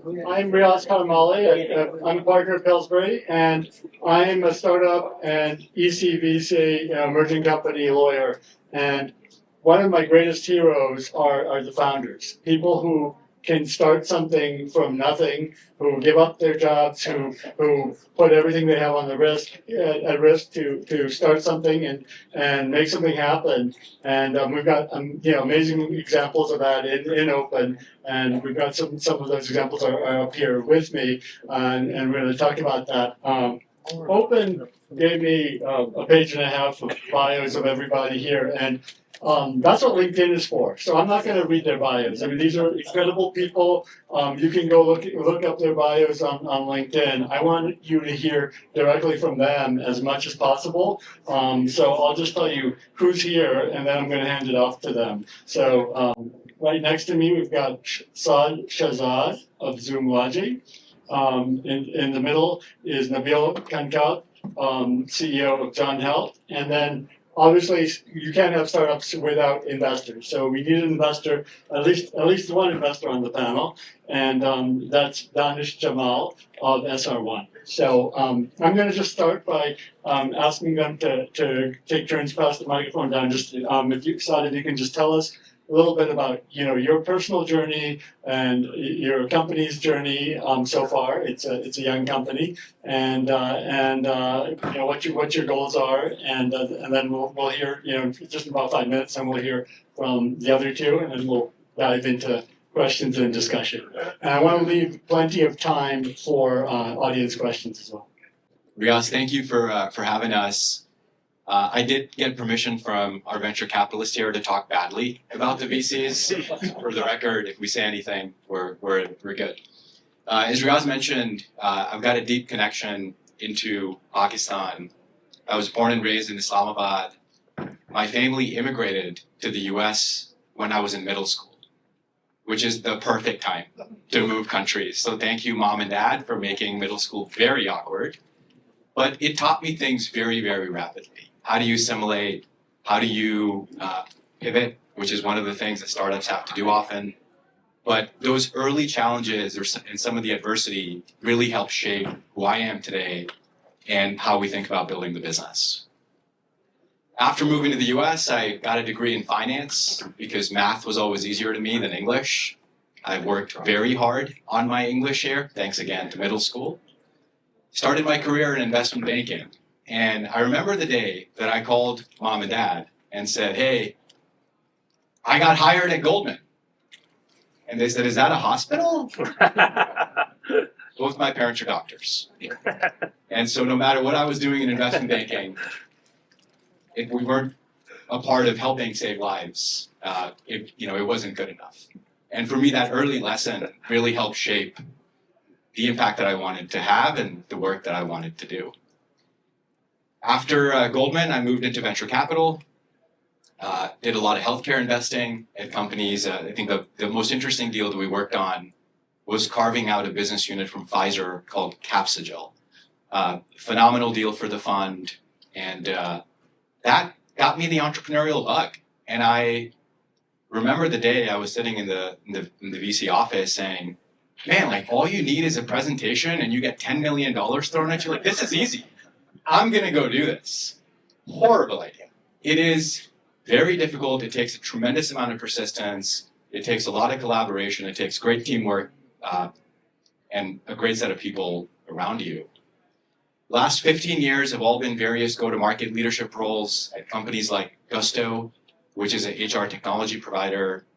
I'm Riaz Karamali. I'm a partner at Pillsbury, and I'm a startup and ECVC, emerging company lawyer. And one of my greatest heroes are the founders, people who can start something from nothing, who give up their jobs, who put everything they have on the risk at risk to start something and make something happen. And we've got amazing examples of that in Open, and we've got some of those examples are up here with me, and we're going to talk about that. Open gave me a page and a half of bios of everybody here, and that's what LinkedIn is for. So I'm not going to read their bios. I mean, these are incredible people. You can go look up their bios on LinkedIn. I want you to hear directly from them as much as possible. So I'll just tell you who's here, and then I'm going to hand it off to them. So right next to me, we've got Saad Shahzad of Zoomlogy. In the middle is Nabeel Kaukab, CEO of Jaan Health, and then obviously you can't have startups without investors. So we need an investor, at least one investor on the panel, and that's Daanish Jamal of SR1. So I'm going to just start by asking them to take turns, pass the microphone down. Just if you can just tell us a little bit about your personal journey and your company's journey so far. It's a young company, and what your goals are, and then we'll hear just about 5 minutes, and we'll hear from the other two, and then we'll dive into questions and discussion. And I want to leave plenty of time for audience questions as well. Riaz, thank you for having us. I did get permission from our venture capitalist here to talk badly about the VCs. For the record, if we say anything, we're good. As Riaz mentioned, I've got a deep connection into Pakistan. I was born and raised in Islamabad. My family immigrated to the US when I was in middle school, which is the perfect time to move countries. So thank you, Mom and Dad, for making middle school very awkward. But it taught me things very, very rapidly. How do you assimilate? How do you pivot, which is one of the things that startups have to do often. But those early challenges and some of the adversity really helped shape who I am today and how we think about building the business. After moving to the US, I got a degree in finance because math was always easier to me than English. I worked very hard on my English here, thanks again to middle school. Started my career in investment banking. And I remember the day that I called Mom and Dad and said, hey, I got hired at Goldman. And they said, is that a hospital? Both my parents are doctors. And so no matter what I was doing in investment banking, if we weren't a part of helping save lives, it wasn't good enough. And for me, that early lesson really helped shape the impact that I wanted to have and the work that I wanted to do. After Goldman, I moved into venture capital, did a lot of healthcare investing at companies. I think the most interesting deal that we worked on was carving out a business unit from Pfizer called Capsugel. Phenomenal deal for the fund, and that got me the entrepreneurial bug. And I remember the day I was sitting in the VC office saying, man, like all you need is a presentation and you get $10 million thrown at you. Like, this is easy. I'm going to go do this. Horrible idea. It is very difficult. It takes a tremendous amount of persistence. It takes a lot of collaboration. It takes great teamwork and a great set of people around you. Last 15 years have all been various go-to-market leadership roles at companies like Gusto, which is an HR technology provider.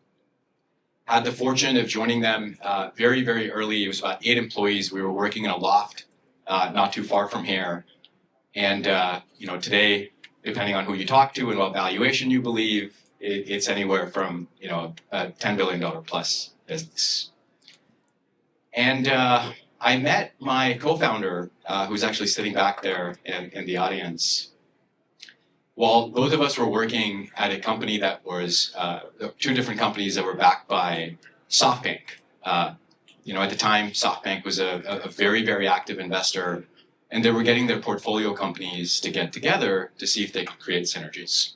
Had the fortune of joining them very, very early. It was about 8 employees. We were working in a loft not too far from here. And today, depending on who you talk to and what valuation you believe, it's anywhere from a $10 billion plus business. And I met my co-founder, who's actually sitting back there in the audience. While both of us were working at a company that was 2 different companies that were backed by SoftBank. At the time, SoftBank was a very, very active investor. And they were getting their portfolio companies to get together to see if they could create synergies.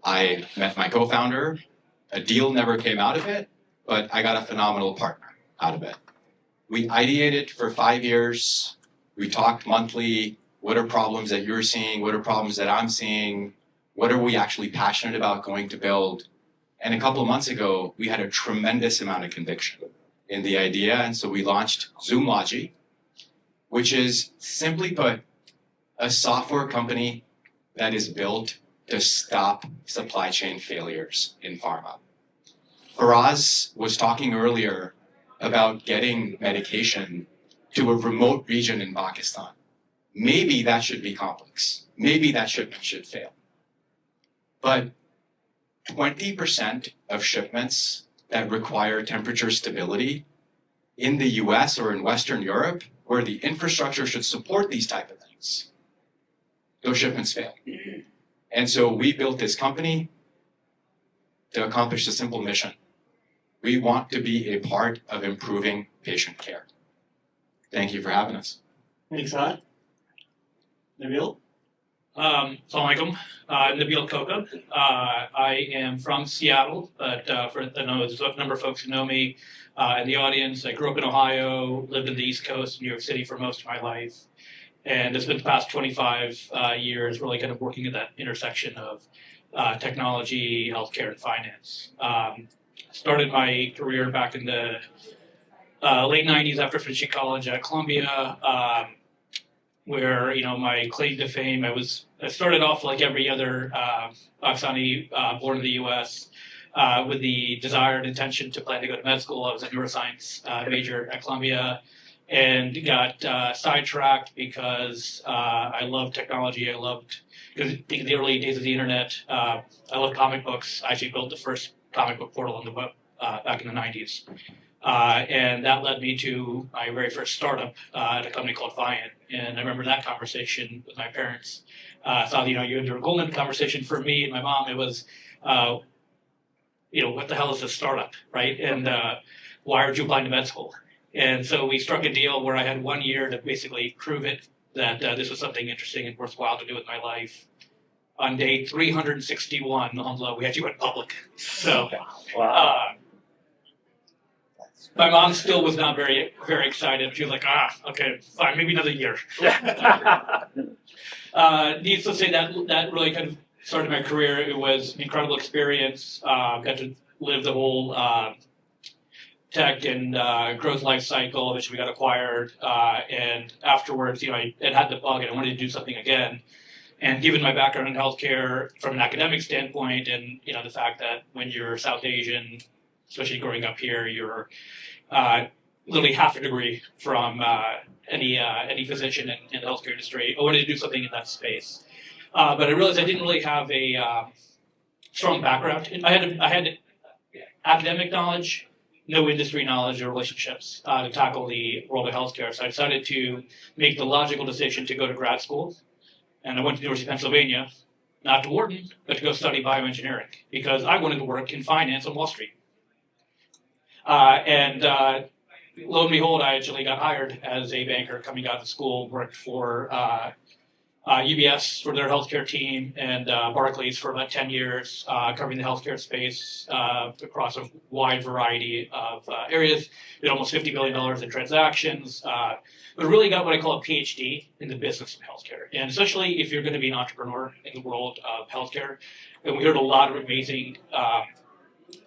I met my co-founder. A deal never came out of it, but I got a phenomenal partner out of it. We ideated for 5 years. We talked monthly. What are problems that you're seeing? What are problems that I'm seeing? What are we actually passionate about going to build? And a couple of months ago, we had a tremendous amount of conviction in the idea. And so we launched Zoomlogy, which is, simply put, a software company that is built to stop supply chain failures in pharma. Riaz was talking earlier about getting medication to a remote region in Pakistan. Maybe that should be complex. Maybe that shipment should fail. But 20% of shipments that require temperature stability in the US or in Western Europe, where the infrastructure should support these type of things, those shipments fail. And so we built this company to accomplish a simple mission. We want to be a part of improving patient care. Thank you for having us. Thanks, Saad. Nabeel? Assalamu alaikum. Nabeel Kaukab. I am from Seattle, but I know there's a number of folks who know me in the audience. I grew up in Ohio, lived in the East Coast, New York City for most of my life, and it's been the past 25 years really kind of working at that intersection of technology, healthcare, and finance. Started my career back in the late 90s after finishing college at Columbia, where my claim to fame, I started off like every other Pakistani born in the U.S. With the desired intention to plan to go to med school. I was a neuroscience major at Columbia, and got sidetracked because I loved technology. Because in the early days of the internet, I loved comic books. I actually built the first comic book portal on the web back in the 90s. And that led me to my very first startup at a company called Viant. And I remember that conversation with my parents. So, you had your golden conversation for me and my mom. It was, what the hell is this startup, right? And why aren't you applying to med school? And so we struck a deal where I had 1 year to basically prove it that this was something interesting and worthwhile to do with my life. On day 361, although we actually went public. So, my mom still was not very, very excited. She was like, okay, fine, maybe another year. Needless to say, that really kind of started my career. It was an incredible experience. Got to live the whole tech and growth life cycle. Eventually, we got acquired. And afterwards, I had the bug and I wanted to do something again. And given my background in healthcare from an academic standpoint, and the fact that when you're South Asian, especially growing up here, you're literally half a degree from any physician in the healthcare industry. I wanted to do something in that space, but I realized I didn't really have a strong background. I had academic knowledge, no industry knowledge or relationships to tackle the world of healthcare. So I decided to make the logical decision to go to grad school. And I went to the University of Pennsylvania, not to Wharton, but to go study bioengineering because I wanted to work in finance on Wall Street. And lo and behold, I actually got hired as a banker coming out of school, worked for UBS for their healthcare team and Barclays for about 10 years, covering the healthcare space across a wide variety of areas. Did almost $50 billion in transactions. But really got what I call a PhD in the business of healthcare. And especially if you're going to be an entrepreneur in the world of healthcare. And we heard a lot of amazing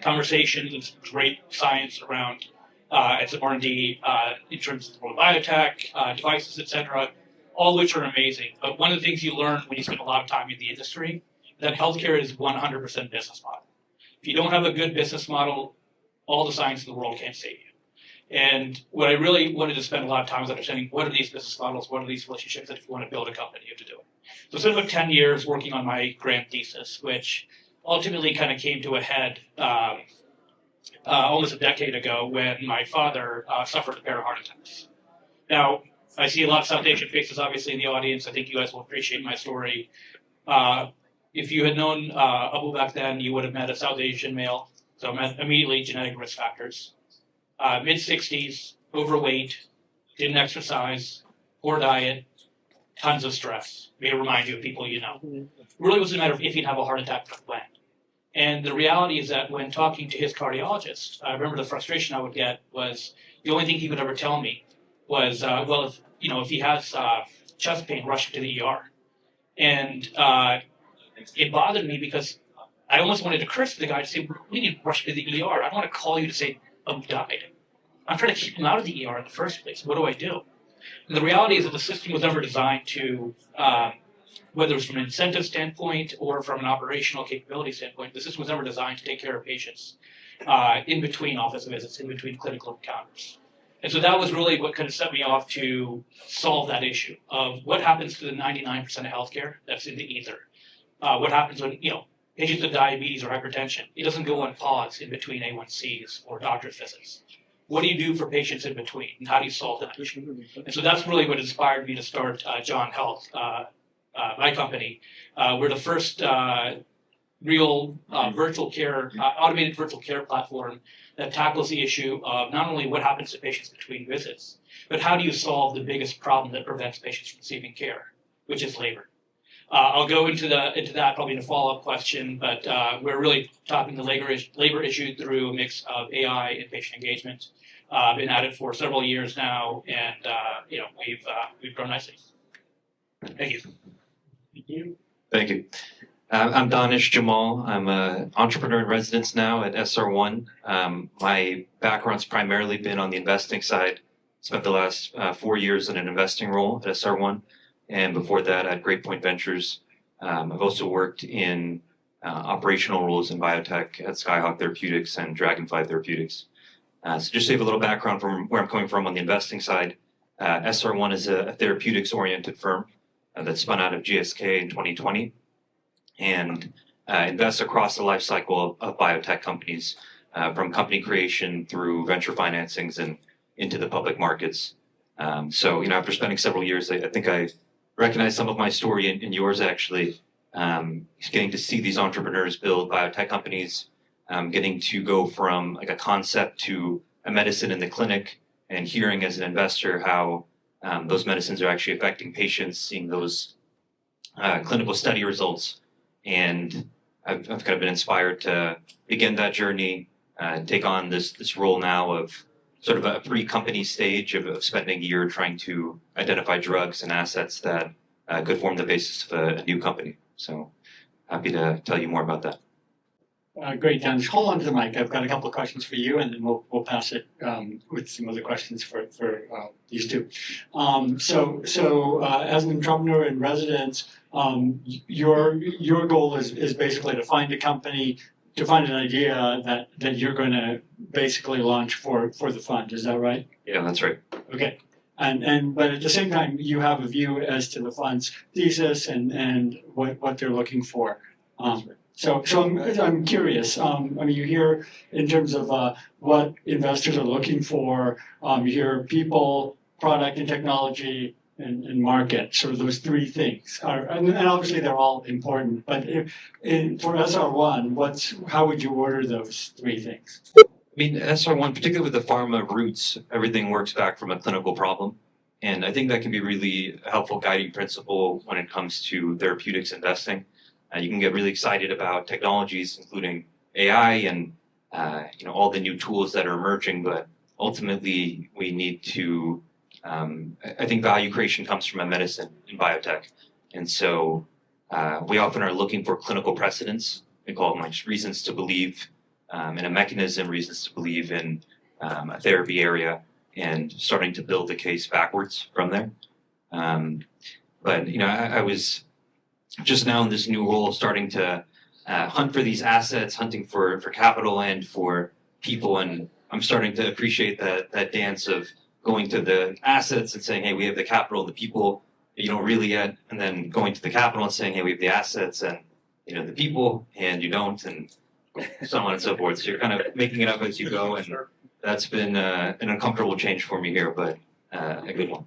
conversations and some great science around and some R&D in terms of the world of biotech, devices, etc., all which are amazing. But one of the things you learn when you spend a lot of time in the industry is that healthcare is 100% business model. If you don't have a good business model, all the science in the world can't save you. And what I really wanted to spend a lot of time was understanding what are these business models, what are these relationships that if you want to build a company, you have to do it. So I spent about 10 years working on my grant thesis, which ultimately kind of came to a head almost a decade ago when my father suffered a pair of heart attacks. Now, I see a lot of South Asian faces obviously in the audience. I think you guys will appreciate my story. If you had known Abu back then, you would have met a South Asian male. So I met immediately genetic risk factors. Mid-60s, overweight, didn't exercise, poor diet, tons of stress. May remind you of people you know. Really wasn't a matter of if he'd have a heart attack or when. And the reality is that when talking to his cardiologist, I remember the frustration I would get was the only thing he would ever tell me was, well, if he has chest pain, rush him to the ER. And it bothered me because I almost wanted to curse the guy to say, we need to rush him to the ER. I don't want to call you to say, oh, he died. I'm trying to keep him out of the ER in the first place. What do I do? And the reality is that the system was never designed to, whether it was from an incentive standpoint or from an operational capability standpoint, the system was never designed to take care of patients in between office visits, in between clinical encounters. And so that was really what kind of set me off to solve that issue of what happens to the 99% of healthcare that's in the ether. What happens when, patients with diabetes or hypertension, it doesn't go on pause in between A1Cs or doctor's visits. What do you do for patients in between, and how do you solve that issue? And so that's really what inspired me to start Jaan Health, my company. We're the first real virtual care, automated virtual care platform that tackles the issue of not only what happens to patients between visits, but how do you solve the biggest problem that prevents patients from receiving care, which is labor. I'll go into that probably in a follow-up question, but we're really tackling the labor issue through a mix of AI and patient engagement. Been at it for several years now, and we've grown nicely. Thank you. Thank you. Thank you. I'm Daanish Jamal. I'm an entrepreneur in residence now at SR1. My background's primarily been on the investing side. Spent the last 4 years in an investing role at SR1, and before that at Great Point Ventures. I've also worked in operational roles in biotech at Skyhawk Therapeutics and Dragonfly Therapeutics. So just to give a little background from where I'm coming from on the investing side, SR1 is a therapeutics-oriented firm that spun out of GSK in 2020 and invests across the life cycle of biotech companies, from company creation through venture financings and into the public markets. So, after spending several years, I think I recognize some of my story in yours, actually. Getting to see these entrepreneurs build biotech companies, getting to go from like a concept to a medicine in the clinic, and hearing as an investor how those medicines are actually affecting patients, seeing those clinical study results. And I've kind of been inspired to begin that journey, take on this role now of sort of a pre-company stage of spending a year trying to identify drugs and assets that could form the basis of a new company. So happy to tell you more about that. Great, Dan. Hold on to the mic. I've got a couple of questions for you, and then we'll pass it with some other questions for these two. So as an entrepreneur in residence, your goal is basically to find a company, to find an idea that you're going to basically launch for the fund. Is that right? Yeah, that's right. Okay. But at the same time, you have a view as to the fund's thesis and what they're looking for. So I'm curious. You hear in terms of what investors are looking for. You hear people, product, and technology, and market. Sort of those three things. And obviously they're all important. But for SR1, how would you order those three things? SR1, particularly with the pharma roots, everything works back from a clinical problem. And I think that can be really a helpful guiding principle when it comes to therapeutics investing. You can get really excited about technologies, including AI and all the new tools that are emerging. But ultimately, we need to. I think value creation comes from a medicine in biotech, and so we often are looking for clinical precedents. We call them just reasons to believe in a mechanism, reasons to believe in a therapy area, and starting to build the case backwards from there. But I was just now in this new role, starting to hunt for these assets, hunting for capital and for people, and I'm starting to appreciate that dance of going to the assets and saying, hey, we have the capital, the people you don't really yet, and then going to the capital and saying, hey, we have the assets and the people, and you don't, and so on and so forth. So you're kind of making it up as you go, and that's been an uncomfortable change for me here, but a good one.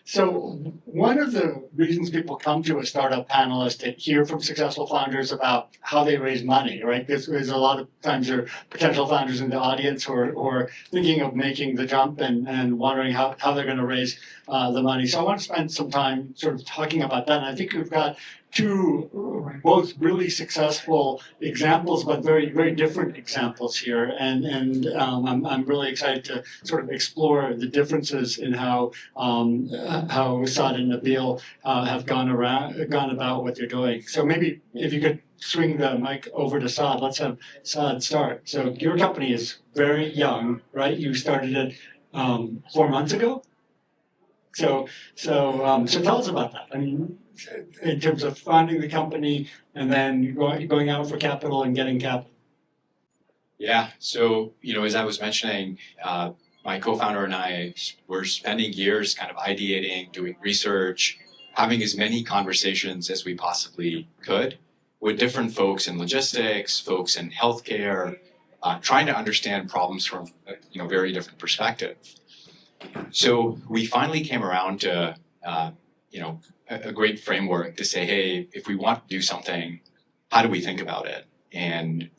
So one of the reasons people come to a startup panel is to hear from successful founders about how they raise money, right? Because there's a lot of times there are potential founders in the audience who are thinking of making the jump and wondering how they're going to raise the money. So I want to spend some time sort of talking about that. And I think we've got two both really successful examples, but very, very different examples here. And I'm really excited to sort of explore the differences in how Saad and Nabeel have gone about what they're doing. So maybe if you could swing the mic over to Saad, let's have Saad start. So your company is very young, right? You started it 4 months ago. So tell us about that. I mean, in terms of founding the company and then going out for capital and getting capital. Yeah. So, as I was mentioning, my co-founder and I were spending years kind of ideating, doing research, having as many conversations as we possibly could with different folks in logistics, folks in healthcare, trying to understand problems from very different perspectives. So we finally came around to a great framework to say, hey, if we want to do something, how do we think about it? And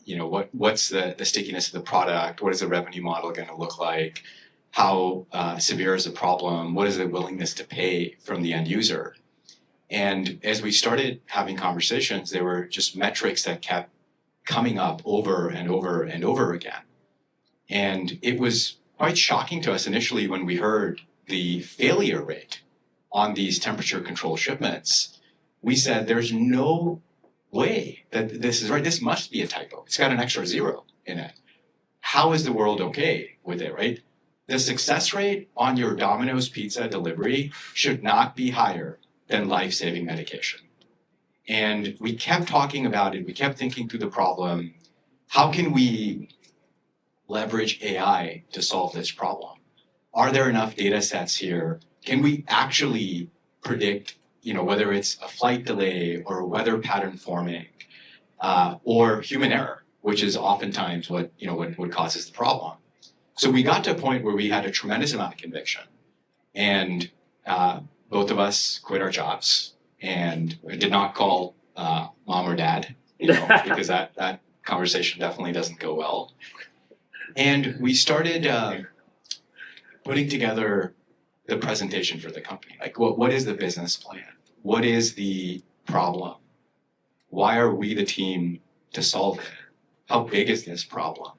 what's the stickiness of the product? What is the revenue model going to look like? How severe is the problem? What is the willingness to pay from the end user? And as we started having conversations, there were just metrics that kept coming up over and over and over again. And it was quite shocking to us initially when we heard the failure rate on these temperature control shipments. We said, there's no way that this is right. This must be a typo. It's got an extra zero in it. How is the world okay with it, right? The success rate on your Domino's pizza delivery should not be higher than life-saving medication. And we kept talking about it. We kept thinking through the problem. How can we leverage AI to solve this problem? Are there enough data sets here? Can we actually predict, whether it's a flight delay or weather pattern forming, or human error, which is oftentimes what causes the problem? So we got to a point where we had a tremendous amount of conviction, and both of us quit our jobs and did not call mom or dad, because that conversation definitely doesn't go well. And we started putting together the presentation for the company. Like, what is the business plan? What is the problem? Why are we the team to solve it? How big is this problem?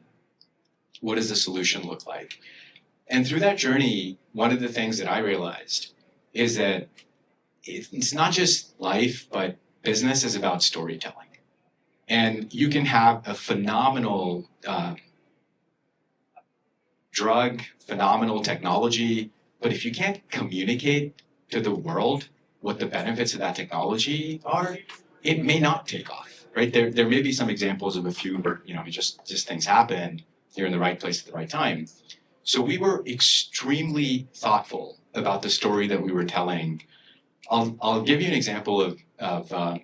What does the solution look like? And through that journey, one of the things that I realized is that it's not just life, but business is about storytelling. And you can have a phenomenal drug, phenomenal technology, but if you can't communicate to the world what the benefits of that technology are, it may not take off, right? There may be some examples of a few where, just things happen, you're in the right place at the right time. So we were extremely thoughtful about the story that we were telling. I'll give you an example of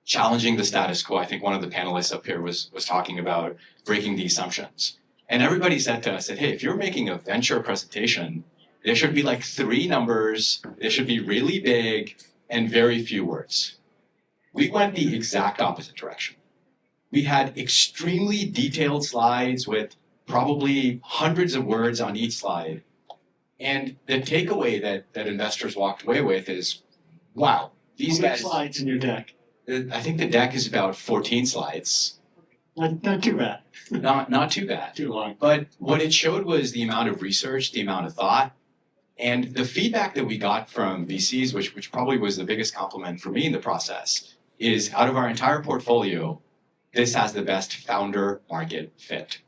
challenging the status quo. I think one of the panelists up here was talking about breaking the assumptions. And everybody said to us that, hey, if you're making a venture presentation, there should be like 3 numbers, they should be really big, and very few words. We went the exact opposite direction. We had extremely detailed slides with probably hundreds of words on each slide. And the takeaway that investors walked away with is, wow, these How many guys... slides in your deck? I think the deck is about 14 slides. Not too bad. Not too bad. Too long. But what it showed was the amount of research, the amount of thought, and the feedback that we got from VCs, which probably was the biggest compliment for me in the process, is out of our entire portfolio, this has the best founder market fit.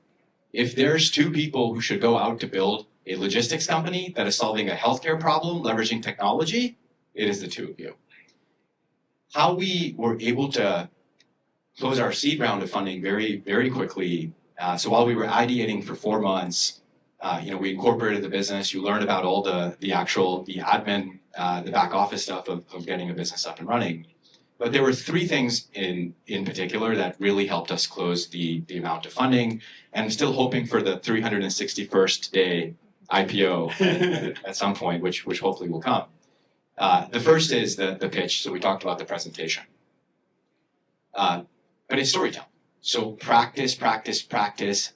If there's 2 people who should go out to build a logistics company that is solving a healthcare problem, leveraging technology, it is the 2 of you. How we were able to close our seed round of funding very, very quickly. So while we were ideating for 4 months, we incorporated the business. You learn about all the admin, the back office stuff of getting a business up and running. But there were 3 things in particular that really helped us close the amount of funding. And I'm still hoping for the 361st day IPO at some point, which hopefully will come. The first is the pitch. So we talked about the presentation. But it's storytelling. So practice,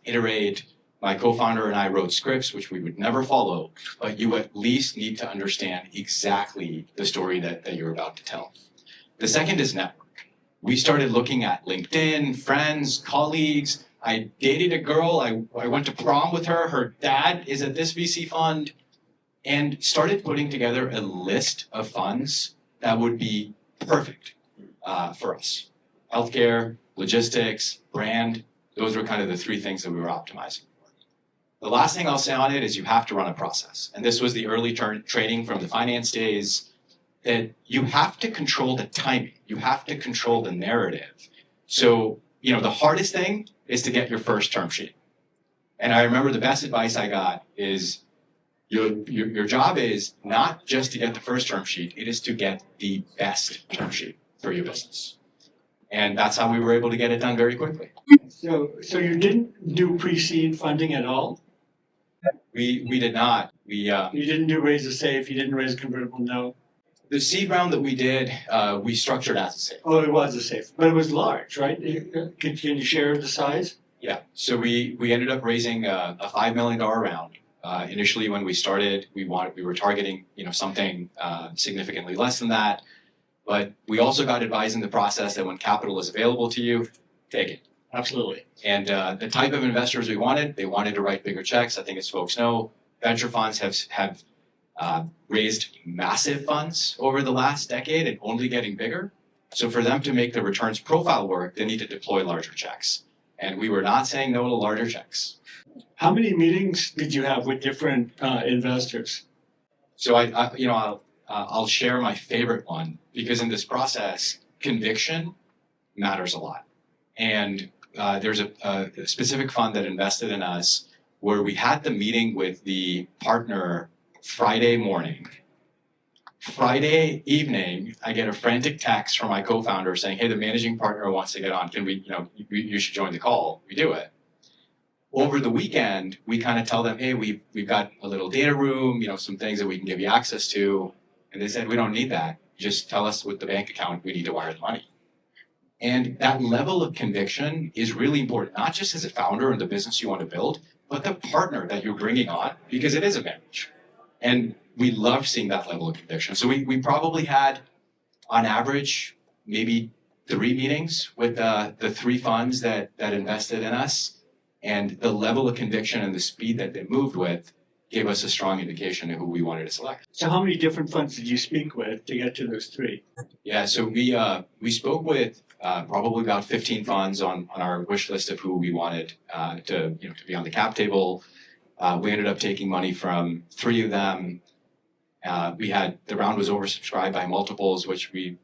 iterate. My co-founder and I wrote scripts, which we would never follow, but you at least need to understand exactly the story that you're about to tell. The second is network. We started looking at LinkedIn, friends, colleagues. I dated a girl. I went to prom with her. Her dad is at this VC fund, and started putting together a list of funds that would be perfect for us. Healthcare, logistics, brand, those were kind of the three things that we were optimizing for. The last thing I'll say on it is you have to run a process. And this was the early training from the finance days, that you have to control the timing. You have to control the narrative. So, the hardest thing is to get your first term sheet. And I remember the best advice I got is your job is not just to get the first term sheet, it is to get the best term sheet for your business. And that's how we were able to get it done very quickly. So you didn't do pre-seed funding at all? We did not. You didn't do raise a safe, you didn't raise a convertible note? The seed round that we did, we structured as a safe. Oh, it was a safe, but it was large, right? Can you share the size? Yeah. So we ended up raising a $5 million round. Initially, when we started, we were targeting something significantly less than that. But we also got advised in the process that when capital is available to you, take it. Absolutely. And the type of investors we wanted, they wanted to write bigger checks. I think, as folks know, venture funds have raised massive funds over the last decade and only getting bigger. So for them to make the returns profile work, they need to deploy larger checks. And we were not saying no to larger checks. How many meetings did you have with different investors? So I'll share my favorite one, because in this process, conviction matters a lot. And there's a specific fund that invested in us where we had the meeting with the partner Friday morning. Friday evening, I get a frantic text from my co-founder saying, "Hey, the managing partner wants to get on. Can we, you should join the call." We do it. Over the weekend, we kind of tell them, "Hey, we've got a little data room, some things that we can give you access to." And they said, "We don't need that. Just tell us with the bank account we need to wire the money." And that level of conviction is really important, not just as a founder in the business you want to build, but the partner that you're bringing on, because it is a marriage. And we love seeing that level of conviction. So we probably had, on average, maybe 3 meetings with the 3 funds that invested in us. And the level of conviction and the speed that they moved with gave us a strong indication of who we wanted to select. So how many different funds did you speak with to get to those 3? Yeah, so we spoke with probably about 15 funds on our wish list of who we wanted to be on the cap table. We ended up taking money from 3 of them. The round was oversubscribed by multiples, which we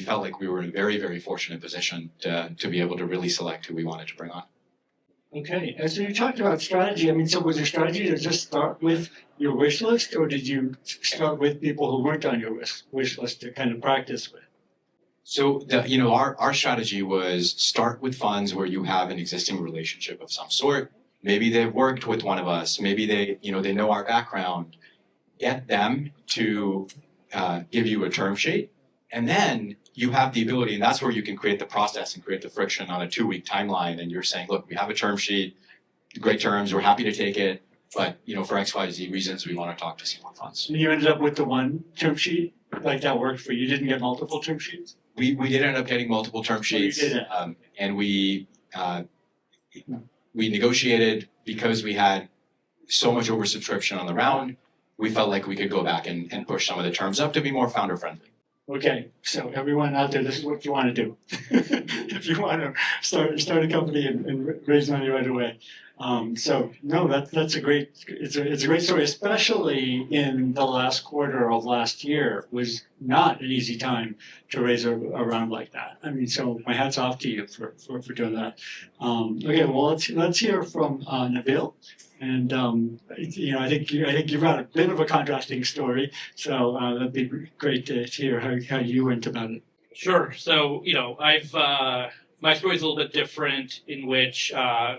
felt like we were in a very, very fortunate position to be able to really select who we wanted to bring on. Okay, and so you talked about strategy. So was your strategy to just start with your wish list, or did you start with people who weren't on your wish list to kind of practice with? So our strategy was start with funds where you have an existing relationship of some sort. Maybe they've worked with one of us. Maybe they know our background. Get them to give you a term sheet, and then you have the ability, and that's where you can create the process and create the friction on a 2-week timeline. And you're saying, look, we have a term sheet, great terms, we're happy to take it, but for X, Y, Z reasons, we want to talk to some more funds. And you ended up with the one term sheet, like that worked for you. You didn't get multiple term sheets? We did end up getting multiple term sheets, and we negotiated because we had so much oversubscription on the round. We felt like we could go back and push some of the terms up to be more founder friendly. Okay, so everyone out there, this is what you want to do. If you want to start a company and raise money right away. That's a great, it's a great story, especially in the last quarter of last year. It was not an easy time to raise a round like that. So my hat's off to you for doing that. Okay, well let's hear from Nabeel. And I think you've got a bit of a contrasting story, so that'd be great to hear how you went about it. Sure. So my story is a little bit different, in which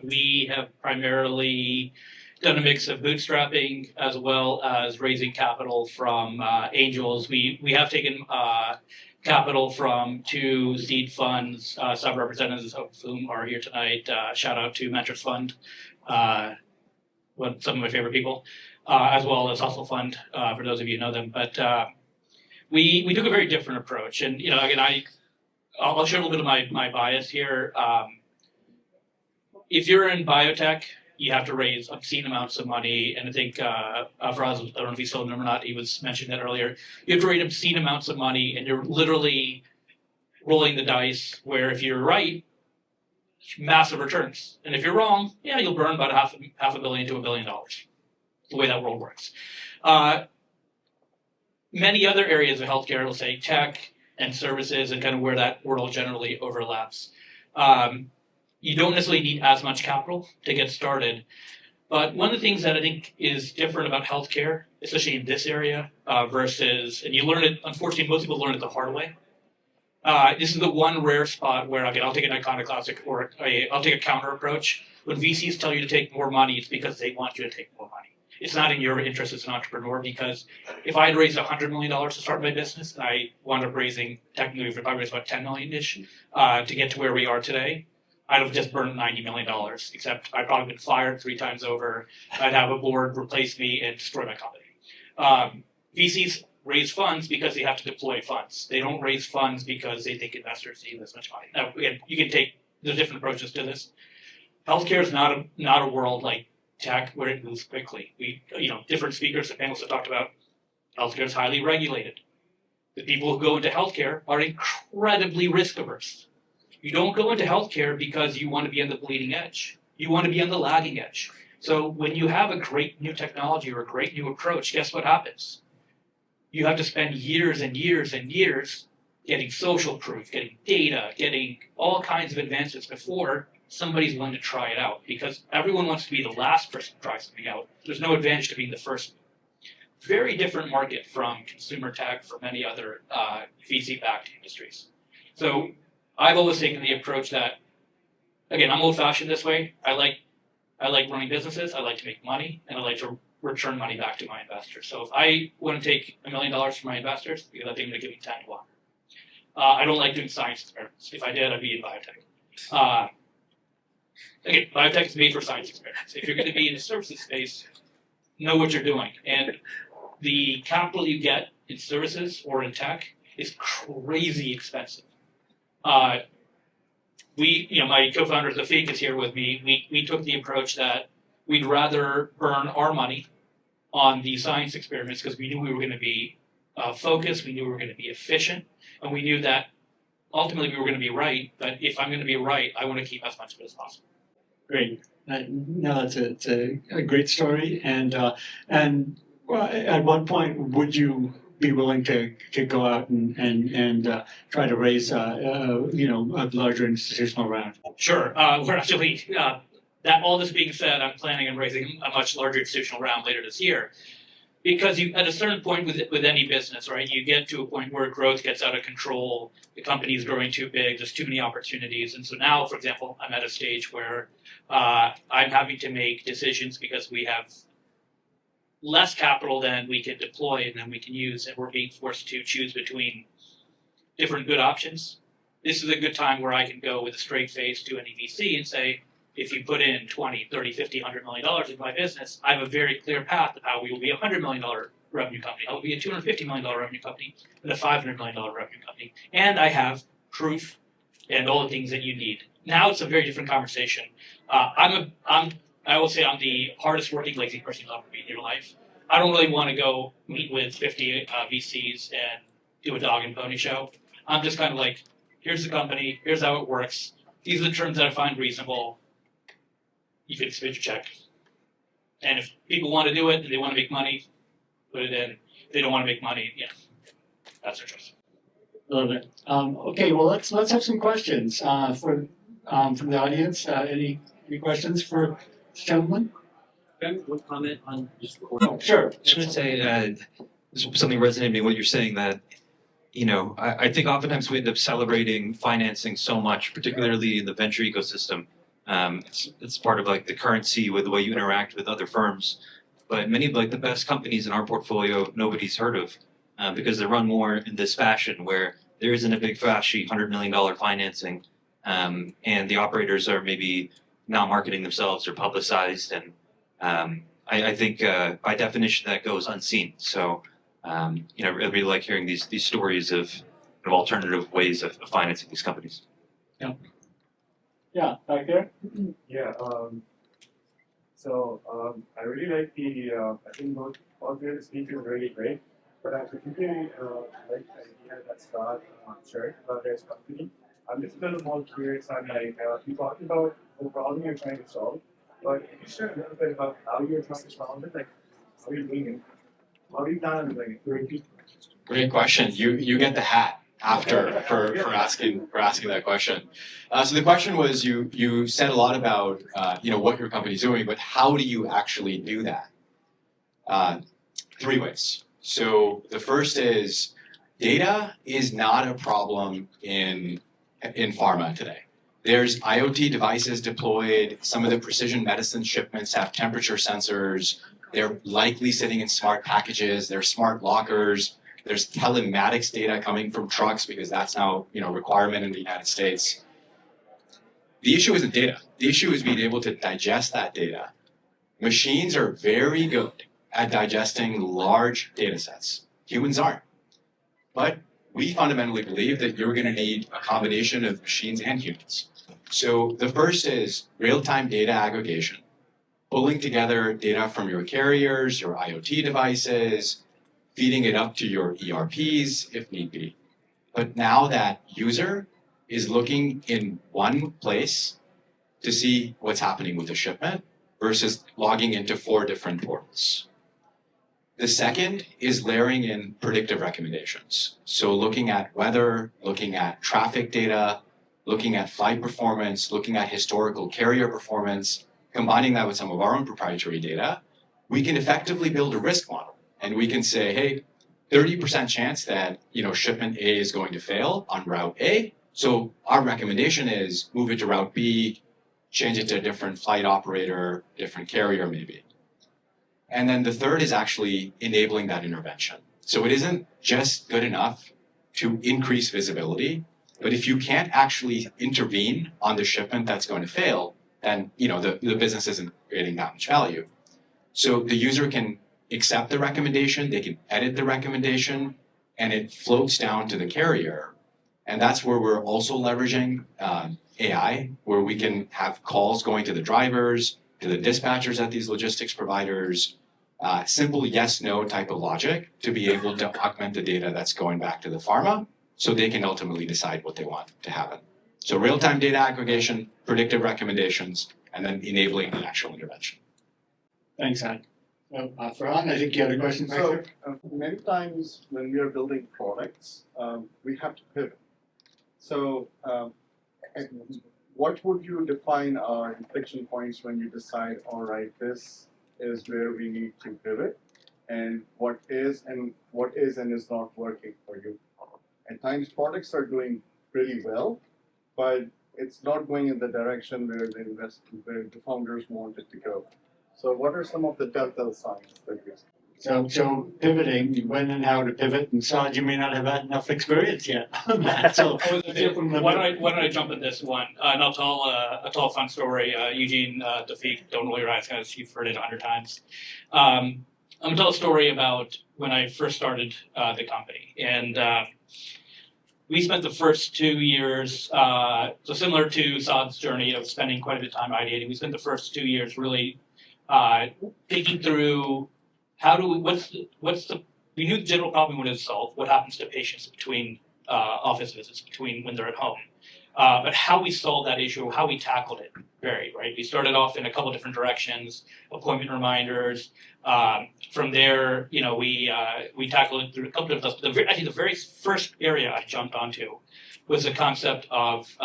we have primarily done a mix of bootstrapping as well as raising capital from angels. We have taken capital from 2 seed funds, some representatives of whom are here tonight. Shout out to Mentors Fund. Some of my favorite people, as well as Hustle Fund, for those of you who know them. But We took a very different approach, and again, I'll share a little bit of my bias here. If you're in biotech, you have to raise obscene amounts of money, and I think Faraz, I don't know if he's still in the room or not, he was mentioning that earlier. You have to raise obscene amounts of money, and you're literally rolling the dice. Where if you're right, massive returns, and if you're wrong, yeah, you'll burn about half a billion to $1 billion. The way that world works. Many other areas of healthcare, let's say tech and services, and kind of where that world generally overlaps. You don't necessarily need as much capital to get started. But one of the things that I think is different about healthcare, especially in this area, versus, and you learn it, unfortunately, most people learn it the hard way. This is the one rare spot where, again, I'll take an iconoclastic or I'll take a counter approach. When VCs tell you to take more money, it's because they want you to take more money. It's not in your interest as an entrepreneur, because if I had raised $100 million to start my business, and I wound up raising, technically, if I raised about 10 million-ish to get to where we are today, I'd have just burned $90 million, except I'd probably been fired 3 times over. I'd have a board replace me and destroy my company. VCs raise funds because they have to deploy funds. They don't raise funds because they think investors need this much money. Now, again, you can take the different approaches to this. Healthcare is not a world like tech where it moves quickly. Different speakers and panelists have talked about healthcare is highly regulated. The people who go into healthcare are incredibly risk averse. You don't go into healthcare because you want to be on the bleeding edge. You want to be on the lagging edge. So when you have a great new technology or a great new approach, guess what happens? You have to spend years and years and years getting social proof, getting data, getting all kinds of advances before somebody's willing to try it out, because everyone wants to be the last person to try something out. There's no advantage to being the first. Very different market from consumer tech, from many other VC-backed industries. So I've always taken the approach that, again, I'm old-fashioned this way. I like running businesses. I like to make money, and I like to return money back to my investors. So if I want to take $1 million from my investors, because I think they're giving 10 to 1. I don't like doing science experiments. If I did, I'd be in biotech. Again, biotech is made for science experiments. If you're going to be in the services space, know what you're doing. And the capital you get in services or in tech is crazy expensive. My co-founder Zafiq is here with me. We took the approach that we'd rather burn our money on the science experiments because we knew we were going to be focused, we knew we were going to be efficient, and we knew that ultimately we were going to be right. But if I'm going to be right, I want to keep as much of it as possible. Great. No, it's a great story. And well, at what point would you be willing to go out and try to raise a larger institutional round? Sure. We're actually that. All this being said, I'm planning on raising a much larger institutional round later this year. Because at a certain point with any business, right, you get to a point where growth gets out of control, the company is growing too big, there's too many opportunities. And so now, for example, I'm at a stage where I'm having to make decisions because we have less capital than we can deploy and then we can use, and we're being forced to choose between different good options. This is a good time where I can go with a straight face to an VC and say, if you put in 20, 30, 50, $100 million in my business, I have a very clear path of how we will be a $100 million revenue company. I will be a $250 million revenue company and a $500 million revenue company. And I have proof and all the things that you need. Now it's a very different conversation. I will say I'm the hardest working lazy person you'll ever meet in your life. I don't really want to go meet with 50 VCs and do a dog and pony show. I'm just kind of like, here's the company, here's how it works. These are the terms that I find reasonable. You can submit your check. And if people want to do it and they want to make money, put it in. If they don't want to make money, yeah, that's their choice. Love it. Okay, well let's have some questions from the audience. Any questions for this gentleman? One comment on just Oh, sure. I just want to say something resonated with me what you're saying, that I think oftentimes we end up celebrating financing so much, particularly in the venture ecosystem. It's part of like the currency with the way you interact with other firms. But many of like the best companies in our portfolio nobody's heard of because they run more in this fashion where there isn't a big flashy $100 million financing and the operators are maybe not marketing themselves or publicized, and I think by definition that goes unseen. So I really like hearing these stories of alternative ways of financing these companies. Yeah, back there. Yeah. I really like I think all the speakers are really great, but I particularly like the idea that Saad shared about his company. I'm just a little more curious on you talked about the problem you're trying to solve, but can you share a little bit about how you're trying to solve it? Like, how are you doing it? How do you plan on doing it? Great question. You get the hat after for asking that question. So the question was you said a lot about what your company's doing, but how do you actually do that? Three ways. So the first is data is not a problem in pharma today. There's IoT devices deployed. Some of the precision medicine shipments have temperature sensors. They're likely sitting in smart packages. There's smart lockers. There's telematics data coming from trucks because that's now a requirement in the United States. The issue isn't data. The issue is being able to digest that data. Machines are very good at digesting large data sets. Humans aren't. But we fundamentally believe that you're going to need a combination of machines and humans. So the first is real-time data aggregation, pulling together data from your carriers, your IoT devices, feeding it up to your ERPs if need be. But now that user is looking in one place to see what's happening with the shipment versus logging into 4 different portals. The second is layering in predictive recommendations. So looking at weather, looking at traffic data, looking at flight performance, looking at historical carrier performance, combining that with some of our own proprietary data, we can effectively build a risk model. And we can say, hey, 30% chance that shipment A is going to fail on route A. So our recommendation is move it to route B, change it to a different flight operator, different carrier maybe. And then the third is actually enabling that intervention. So it isn't just good enough to increase visibility, but if you can't actually intervene on the shipment that's going to fail, then the business isn't creating that much value. So the user can accept the recommendation, they can edit the recommendation, and it floats down to the carrier. And that's where we're also leveraging AI, where we can have calls going to the drivers, to the dispatchers at these logistics providers, simple yes/no type of logic to be able to augment the data that's going back to the pharma so they can ultimately decide what they want to happen. So real-time data aggregation, predictive recommendations, and then enabling the actual intervention. Thanks, Saad. Farhan, I think you had a question back there. Many times when we are building products, we have to pivot. So, what would you define are inflection points when you decide, all right, this is where we need to pivot, and what is and is not working for you? At times, products are doing really well, but it's not going in the direction where the founders want it to go. So, what are some of the telltale signs that you see? So pivoting, when and how to pivot, and Saad, you may not have had enough experience yet on that. So why don't I jump in this one? And I'll tell a fun story. Eugene, Tafik, don't roll your eyes, guys. You've heard it 100 times. I'm gonna tell a story about when I first started the company, and we spent the first 2 years, so similar to Saad's journey of spending quite a bit of time ideating. We spent the first 2 years really thinking through we knew the general problem we wanted to solve, what happens to patients between office visits, between when they're at home. But how we solved that issue, how we tackled it varied, right? We started off in a couple different directions, appointment reminders. From there, we tackled it through a couple of actually the very first area I jumped onto was the concept of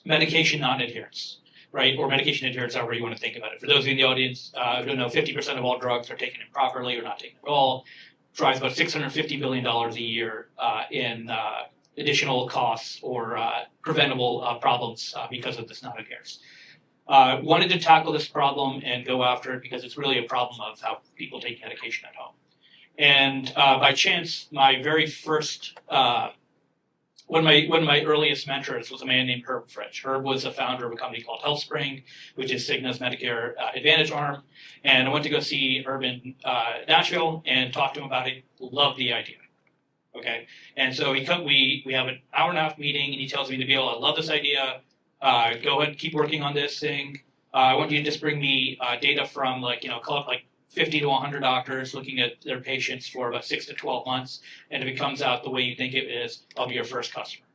medication non-adherence. Right, or medication adherence, however you want to think about it. For those of you in the audience who don't know, 50% of all drugs are taken improperly or not taken at all. Drives about $650 billion a year in additional costs or preventable problems because of this non-adherence. Wanted to tackle this problem and go after it because it's really a problem of how people take medication at home. And by chance, my very first one of my earliest mentors was a man named Herb French. Herb was the founder of a company called HealthSpring, which is Cigna's Medicare Advantage arm. And I went to go see Herb in Nashville and talk to him about it. Loved the idea. Okay, and so we have an hour and a half meeting, and he tells me, Nabeel, I love this idea. Go ahead and keep working on this thing. I want you to just bring me data from call it 50 to 100 doctors looking at their patients for about 6 to 12 months. And if it comes out the way you think it is, I'll be your first customer.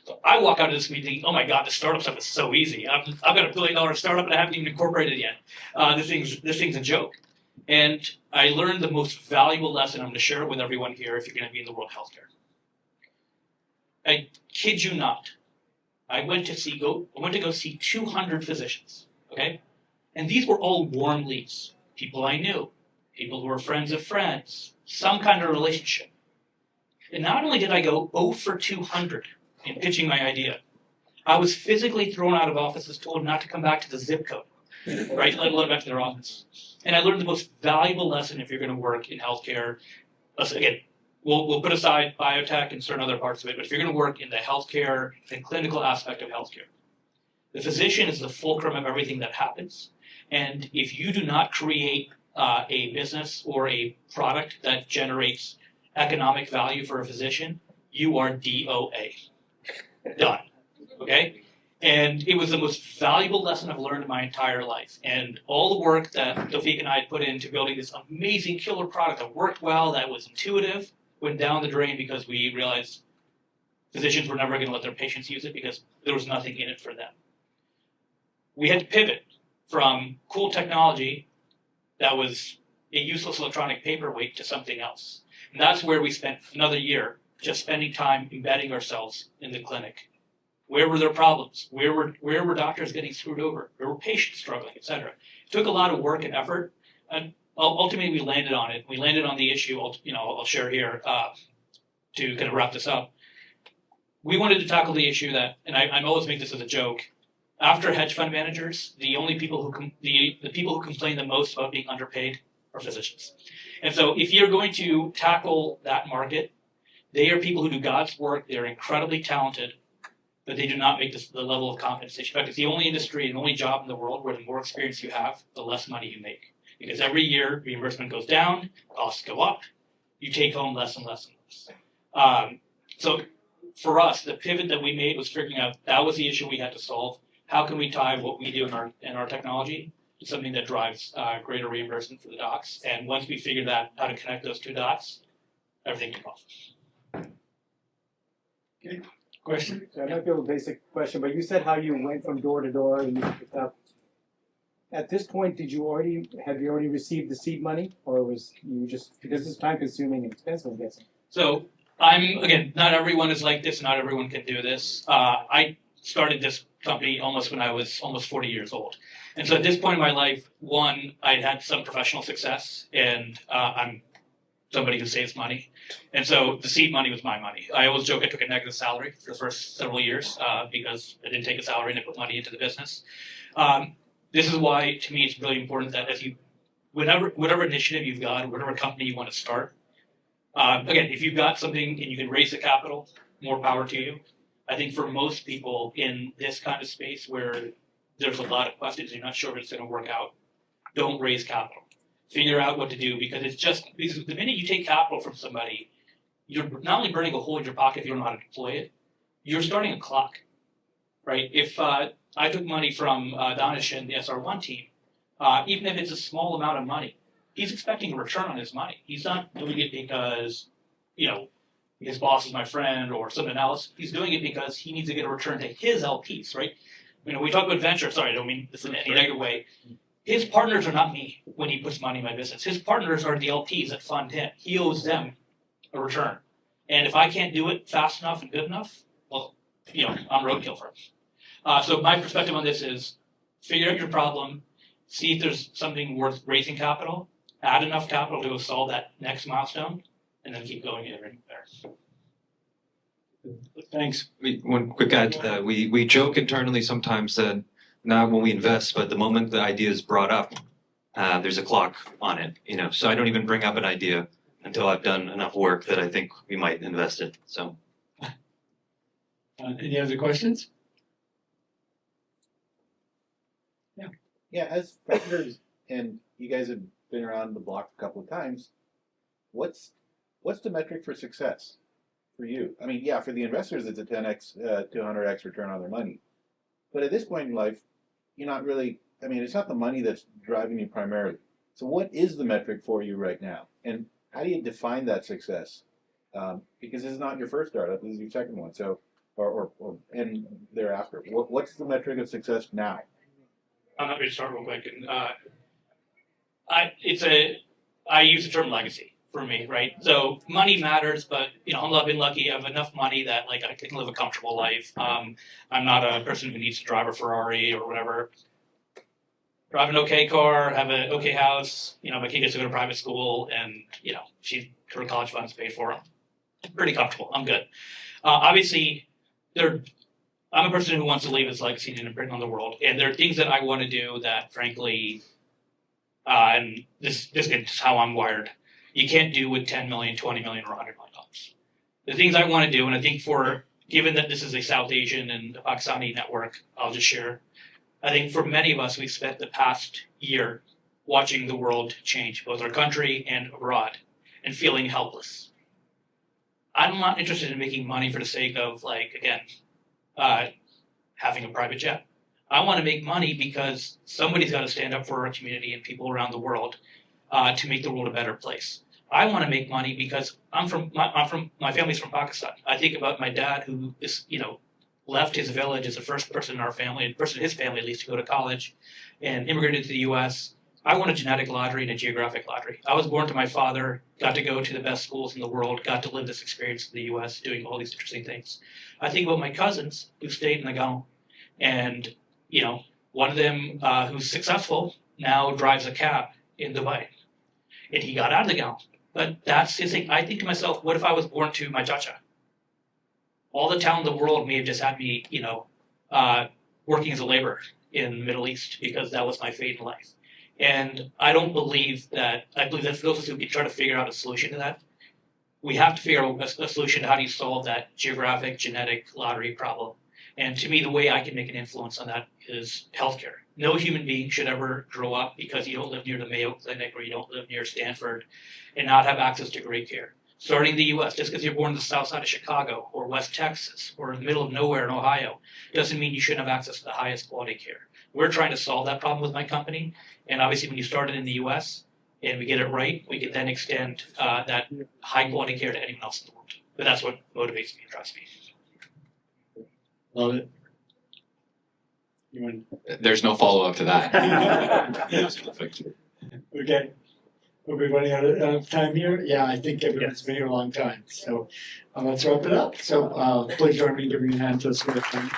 So I walk out of this meeting thinking, oh my God, the startup stuff is so easy. I've got $1 billion startup and I haven't even incorporated it yet. This thing's a joke. And I learned the most valuable lesson. I'm going to share it with everyone here if you're going to be in the world of healthcare. I kid you not. I went to go see 200 physicians, okay? And these were all warm leads. People I knew, people who were friends of friends, some kind of relationship. And not only did I go 0 for 200 in pitching my idea, I was physically thrown out of offices, told not to come back to the zip code, right? Let alone back to their office. And I learned the most valuable lesson if you're going to work in healthcare. Again, we'll put aside biotech and certain other parts of it, but if you're going to work in the healthcare and clinical aspect of healthcare, the physician is the fulcrum of everything that happens. And if you do not create a business or a product that generates economic value for a physician, you are DOA. Done. Okay? And it was the most valuable lesson I've learned in my entire life. And all the work that Tawfiq and I had put into building this amazing killer product that worked well, that was intuitive, went down the drain because we realized physicians were never going to let their patients use it because there was nothing in it for them. We had to pivot from cool technology that was a useless electronic paperweight to something else. And that's where we spent another year just spending time embedding ourselves in the clinic. Where were their problems? Where were doctors getting screwed over? Where were patients struggling, et cetera? It took a lot of work and effort, and ultimately we landed on it. We landed on the issue, I'll share here to kind of wrap this up. We wanted to tackle the issue that, and I always make this as a joke, after hedge fund managers, the people who complain the most about being underpaid are physicians. And so if you're going to tackle that market, they are people who do God's work. They're incredibly talented, but they do not make the level of compensation. In fact, it's the only industry and only job in the world where the more experience you have, the less money you make. Because every year, reimbursement goes down, costs go up, you take home less and less and less. So for us, the pivot that we made was figuring out that was the issue we had to solve. How can we tie what we do in our technology to something that drives greater reimbursement for the docs? And once we figured out how to connect those two dots, everything took off. Okay. Question? So I might be a basic question, but you said how you went from door to door and you picked up. At this point, have you already received the seed money, or was you just, because it's time consuming and expensive, I'm guessing? So not everyone is like this, not everyone can do this. I started this company almost when I was almost 40 years old. And so at this point in my life, one, I'd had some professional success, and I'm somebody who saves money. And so the seed money was my money. I always joke I took a negative salary for the first several years because I didn't take a salary and I put money into the business. This is why, to me, it's really important that whatever initiative you've got, whatever company you want to start, again, if you've got something and you can raise the capital, more power to you. I think for most people in this kind of space where there's a lot of questions, you're not sure if it's going to work out, don't raise capital. Figure out what to do, because because the minute you take capital from somebody, you're not only burning a hole in your pocket if you don't know how to deploy it, you're starting a clock, right? If I took money from Daanish and the SR1 team, even if it's a small amount of money, he's expecting a return on his money. He's not doing it because, his boss is my friend or something else. He's doing it because he needs to get a return to his LPs, right? We talk about venture. Sorry, I don't mean this in any negative way. His partners are not me when he puts money in my business. His partners are the LPs that fund him. He owes them a return. And if I can't do it fast enough and good enough, well, I'm roadkill for him. So my perspective on this is figure out your problem, see if there's something worth raising capital, add enough capital to go solve that next milestone, and then keep going there. Thanks. One quick add to that. We joke internally sometimes that not when we invest, but the moment the idea is brought up, there's a clock on it. So I don't even bring up an idea until I've done enough work that I think we might invest in. So. Any other questions? Yeah, as founders, and you guys have been around the block a couple of times, what's the metric for success for you? I mean, yeah, for the investors, it's a 10x, 200x return on their money. But at this point in life, you're not really, I mean, it's not the money that's driving you primarily. So what is the metric for you right now? And how do you define that success? Because this is not your first startup, this is your second one. So, and thereafter, what's the metric of success now? I'm happy to start real quick. And I use the term legacy for me, right? So money matters, but I'm been lucky. I have enough money that like I can live a comfortable life. I'm not a person who needs to drive a Ferrari or whatever. Drive an okay car, have an okay house. My kid gets to go to private school, and her college funds paid for. I'm pretty comfortable. I'm good. Obviously, I'm a person who wants to leave his legacy and imprint on the world, and there are things that I want to do that, frankly, and this is how I'm wired. You can't do with 10 million, 20 million, or $100 million. The things I want to do, and I think given that this is a South Asian and Pakistani network, I'll just share. I think for many of us, we've spent the past year watching the world change, both our country and abroad, and feeling helpless. I'm not interested in making money for the sake of, having a private jet. I want to make money because somebody's got to stand up for our community and people around the world to make the world a better place. I want to make money because my family's from Pakistan. I think about my dad who is, left his village as the first person in our family, first in his family at least, to go to college and immigrated to the U.S. I won a genetic lottery and a geographic lottery. I was born to my father, got to go to the best schools in the world, got to live this experience in the U.S., doing all these interesting things. I think about my cousins who stayed in the Gaon, and one of them who's successful now drives a cab in Dubai, and he got out of the Gaon. But that's his thing. I think to myself, what if I was born to my chacha? All the talent in the world may have just had me, working as a laborer in the Middle East because that was my fate in life. And I believe that for those of us who can try to figure out a solution to that, we have to figure out a solution to how do you solve that geographic genetic lottery problem. And to me, the way I can make an influence on that is healthcare. No human being should ever grow up because you don't live near the Mayo Clinic or you don't live near Stanford and not have access to great care. Starting in the U.S., just because you're born in the south side of Chicago or West Texas or in the middle of nowhere in Ohio, doesn't mean you shouldn't have access to the highest quality care. We're trying to solve that problem with my company. And obviously, when you start it in the U.S. and we get it right, we can then extend that high quality care to anyone else in the world. But that's what motivates me and drives me. Love it. There's no follow up to that. That's perfect. Okay. Are we running out of time here? Yeah, I think everyone's been here a long time. So let's wrap it up. So please join me in giving a hand to us for the time.